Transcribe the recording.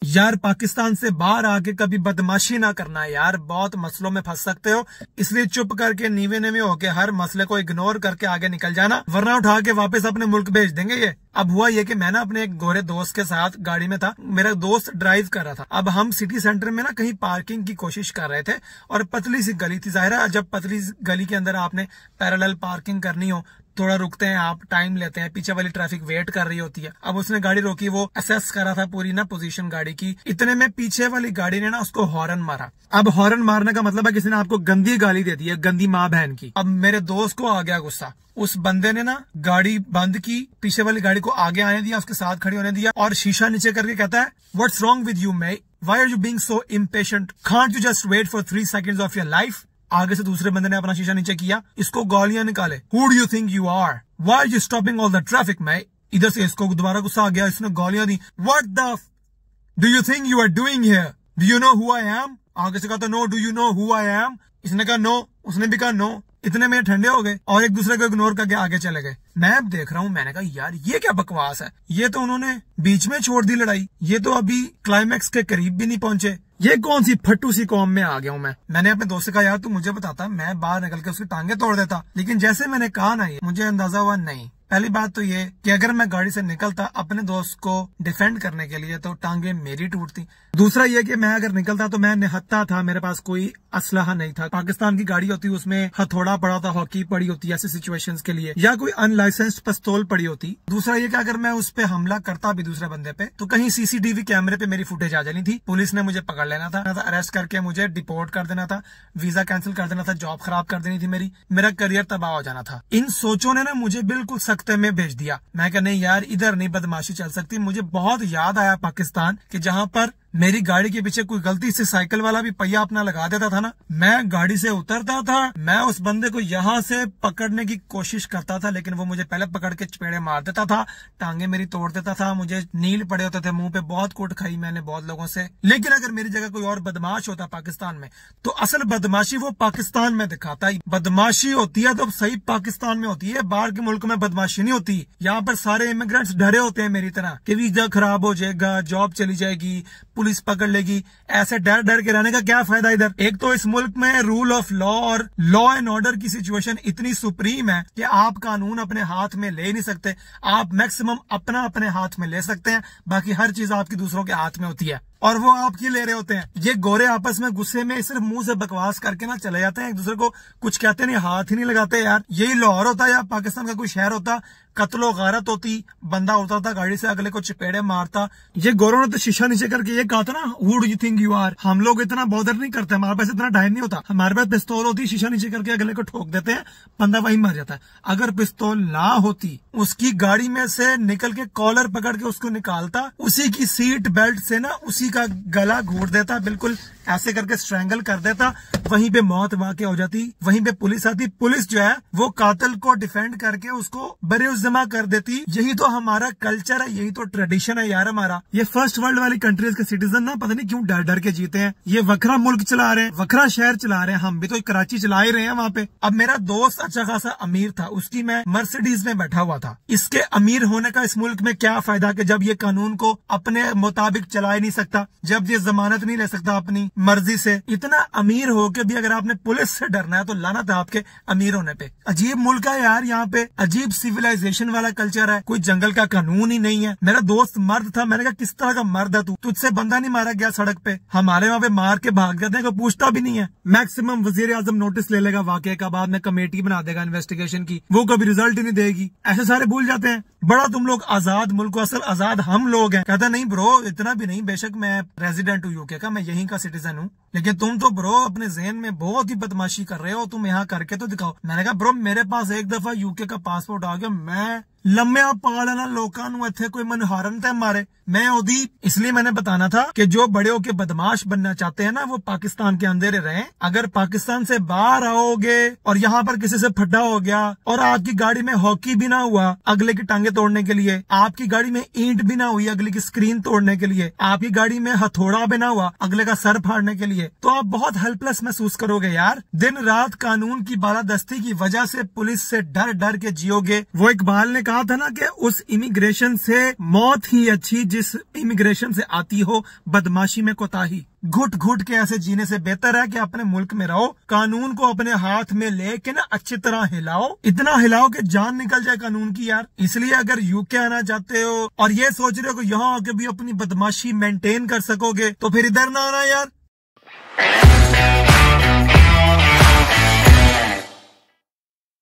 यार पाकिस्तान से बाहर आके कभी बदमाशी ना करना यार, बहुत मसलों में फंस सकते हो। इसलिए चुप करके नीवे नीवे होके हर मसले को इग्नोर करके आगे निकल जाना, वरना उठा के वापस अपने मुल्क भेज देंगे ये। अब हुआ ये कि मैं ना अपने एक गोरे दोस्त के साथ गाड़ी में था, मेरा दोस्त ड्राइव कर रहा था। अब हम सिटी सेंटर में ना कहीं पार्किंग की कोशिश कर रहे थे और पतली सी गली थी। जाहिर है जब पतली गली के अंदर आपने पैरेलल पार्किंग करनी हो, थोड़ा रुकते हैं, आप टाइम लेते हैं, पीछे वाली ट्रैफिक वेट कर रही होती है। अब उसने गाड़ी रोकी, वो असेस कर रहा था पूरी ना पोजीशन गाड़ी की। इतने में पीछे वाली गाड़ी ने ना उसको हॉर्न मारा। अब हॉर्न मारने का मतलब है किसी ने आपको गंदी गाली दे दी है, गंदी माँ बहन की। अब मेरे दोस्त को आ गया गुस्सा। उस बंदे ने ना गाड़ी बंद की, पीछे वाली गाड़ी को आगे आने दिया, उसके साथ खड़ी होने दिया और शीशा नीचे करके कहता है, what's wrong with you mate? Why are you being so impatient? Can't you just wait for 3 seconds of your life? आगे से दूसरे बंदे ने अपना शीशा नीचे किया, इसको गालियां निकाले। Who do you think you are? Why are you stopping all the traffic mate? इधर से इसको दोबारा गुस्सा आ गया, इसने गालियां दी। What the do you think you are doing here? Do you know who I am? आगे से कहता no, do you know who I am? इसने कहा नो, उसने भी कहा नो। इतने में ठंडे हो गए और एक दूसरे को इग्नोर करके आगे चले गए। मैं अब देख रहा हूँ, मैंने कहा यार ये क्या बकवास है, ये तो उन्होंने बीच में छोड़ दी लड़ाई, ये तो अभी क्लाइमैक्स के करीब भी नहीं पहुंचे। ये कौन सी फट्टू सी कौम में आ गया हूँ मैं। मैंने अपने दोस्त से कहा यार तू मुझे बताता, मैं बाहर निकल के उसकी टांगे तोड़ देता। लेकिन जैसे मैंने कहा ना, ये मुझे अंदाजा हुआ नहीं। पहली बात तो ये कि अगर मैं गाड़ी से निकलता अपने दोस्त को डिफेंड करने के लिए तो टांगे मेरी टूटती। दूसरा ये कि मैं अगर निकलता तो मैं निहत्था था, मेरे पास कोई असलहा नहीं था। पाकिस्तान की गाड़ी होती, उसमें हथौड़ा पड़ा था, हॉकी पड़ी होती ऐसी सिचुएशंस के लिए, या कोई अनलाइसेंस्ड पिस्तौल पड़ी होती। दूसरा ये कि अगर मैं उस पे हमला करता भी दूसरे बंदे पे, तो कहीं सीसीटीवी कैमरे पे मेरी फुटेज आ जानी थी, पुलिस ने मुझे पकड़ लेना था, अरेस्ट करके मुझे डिपोर्ट कर देना था, वीजा कैंसिल कर देना था, जॉब खराब कर देनी थी मेरा करियर तबाह हो जाना था। इन सोचों ने ना मुझे बिल्कुल सख्ते में भेज दिया। मैं कहा नहीं यार, इधर नहीं बदमाशी चल सकती। मुझे बहुत याद आया पाकिस्तान कि जहाँ पर मेरी गाड़ी के पीछे कोई गलती से साइकिल वाला भी पहिया अपना लगा देता था ना, मैं गाड़ी से उतरता था, मैं उस बंदे को यहाँ से पकड़ने की कोशिश करता था, लेकिन वो मुझे पहले पकड़ के चपेड़े मार देता था, टांगे मेरी तोड़ देता था, मुझे नील पड़े होते थे मुंह पे, बहुत कोट खाई मैंने बहुत लोगों से। लेकिन अगर मेरी जगह कोई और बदमाश होता पाकिस्तान में, तो असल बदमाशी वो पाकिस्तान में दिखाता। बदमाशी होती है तो सही पाकिस्तान में होती है, बाहर के मुल्क में बदमाशी नहीं होती। यहाँ पर सारे इमिग्रेंट्स डरे होते हैं मेरी तरह कि वीजा खराब हो जाएगा, जॉब चली जाएगी, पुलिस पकड़ लेगी। ऐसे डर डर के रहने का क्या फायदा इधर? एक तो इस मुल्क में रूल ऑफ लॉ और लॉ एंड ऑर्डर की सिचुएशन इतनी सुप्रीम है कि आप कानून अपने हाथ में ले नहीं सकते। आप मैक्सिमम अपने हाथ में ले सकते हैं, बाकी हर चीज आपकी दूसरों के हाथ में होती है और वो आपकी ले रहे होते हैं। ये गोरे आपस में गुस्से में सिर्फ मुंह से बकवास करके ना चले जाते हैं, एक दूसरे को कुछ कहते नहीं, हाथ ही नहीं लगाते। यार यही लाहौर होता या पाकिस्तान का कोई शहर होता, कत्लो गारत होती, बंदा उतरता गाड़ी से अगले को चपेड़े मारता। ये गोरों ने तो शीशा नीचे करके ये कहा था ना, who do you think you are? हम लोग इतना बॉदर नहीं करते, हमारे पास इतना टाइम नहीं होता। हमारे पास पिस्तौल होती, शीशा नीचे करके अगले को ठोक देते हैं, बंदा वहीं मर जाता है। अगर पिस्तौल ना होती, उसकी गाड़ी में से निकल के कॉलर पकड़ के उसको निकालता, उसी की सीट बेल्ट से ना उसी का गला घोट देता, बिल्कुल ऐसे करके स्ट्रैंगल कर देता, वहीं पे मौत वाक़ हो जाती। वहीं पे पुलिस आती, पुलिस जो है वो कातिल को डिफेंड करके उसको बरेउज़्ज़मा कर देती। यही तो हमारा कल्चर है, यही तो ट्रेडिशन है यार हमारा। ये फर्स्ट वर्ल्ड वाली कंट्रीज के सिटीजन ना पता नहीं क्यों डर डर के जीते हैं। ये वखरा मुल्क चला रहे हैं, वखरा शहर चला रहे हैं, हम भी तो कराची चला ही रहे हैं वहाँ पे। अब मेरा दोस्त अच्छा खासा अमीर था, उसकी मैं मर्सिडीज में बैठा हुआ था। इसके अमीर होने का इस मुल्क में क्या फायदा कि जब ये कानून को अपने मुताबिक चला ही नहीं सकता, जब ये जमानत नहीं ले सकता अपनी मर्जी से। इतना अमीर होके भी अगर आपने पुलिस से डरना है तो लानत है आपके अमीर होने पे। अजीब मुल्क है यार, यहाँ पे अजीब सिविलाइजेशन वाला कल्चर है, कोई जंगल का कानून ही नहीं है। मेरा दोस्त मर्द था, मैंने कहा किस तरह का मर्द है तू, तुझसे बंदा नहीं मारा गया सड़क पे? हमारे वहाँ पे मार के भाग जाते हैं, कोई पूछता भी नहीं है। मैक्सिमम वजीर आजम नोटिस ले लेगा वाकये का, बाद में कमेटी बना देगा इन्वेस्टिगेशन की, वो कभी रिजल्ट ही नहीं देगी। ऐसे सारे भूल जाते हैं। बड़ा तुम लोग आजाद मुल्क हो, असल आजाद हम लोग हैं। कहता नहीं ब्रो, इतना भी नहीं, बेशक मैं रेजिडेंट हूँ यूके का, मैं यहीं का सिटीजन हूँ, लेकिन तुम तो ब्रो अपने ज़हन में बहुत ही बदमाशी कर रहे हो, तुम यहाँ करके तो दिखाओ। मैंने कहा ब्रो मेरे पास एक दफा यूके का पासपोर्ट आ गया, मैं लम्बिया पा लेना लोकां नूं इत्थे कोई मनहारन ते मारे मैं ओदी। इसलिए मैंने बताना था कि जो बड़े होके बदमाश बनना चाहते हैं ना, वो पाकिस्तान के अंदर रहे। अगर पाकिस्तान से बाहर आओगे और यहाँ पर किसी से फटा हो गया और आपकी गाड़ी में हॉकी भी ना हुआ अगले की टांगे तोड़ने के लिए, आपकी गाड़ी में ईंट भी ना हुई अगले की स्क्रीन तोड़ने के लिए, आपकी गाड़ी में हथौड़ा भी ना हुआ अगले का सर फाड़ने के लिए, तो आप बहुत हेल्पलेस महसूस करोगे यार। दिन रात कानून की बालादस्ती की वजह से पुलिस से डर डर के जियोगे। वो इकबाल ने कहा कहा था ना कि उस इमिग्रेशन से मौत ही अच्छी जिस इमिग्रेशन से आती हो बदमाशी में कोताही। घुट घुट के ऐसे जीने से बेहतर है कि अपने मुल्क में रहो, कानून को अपने हाथ में लेके ना अच्छी तरह हिलाओ, इतना हिलाओ कि जान निकल जाए कानून की यार। इसलिए अगर यूके आना चाहते हो और ये सोच रहे हो कि यहाँ आके भी अपनी बदमाशी मेंटेन कर सकोगे तो फिर इधर ना आना यार।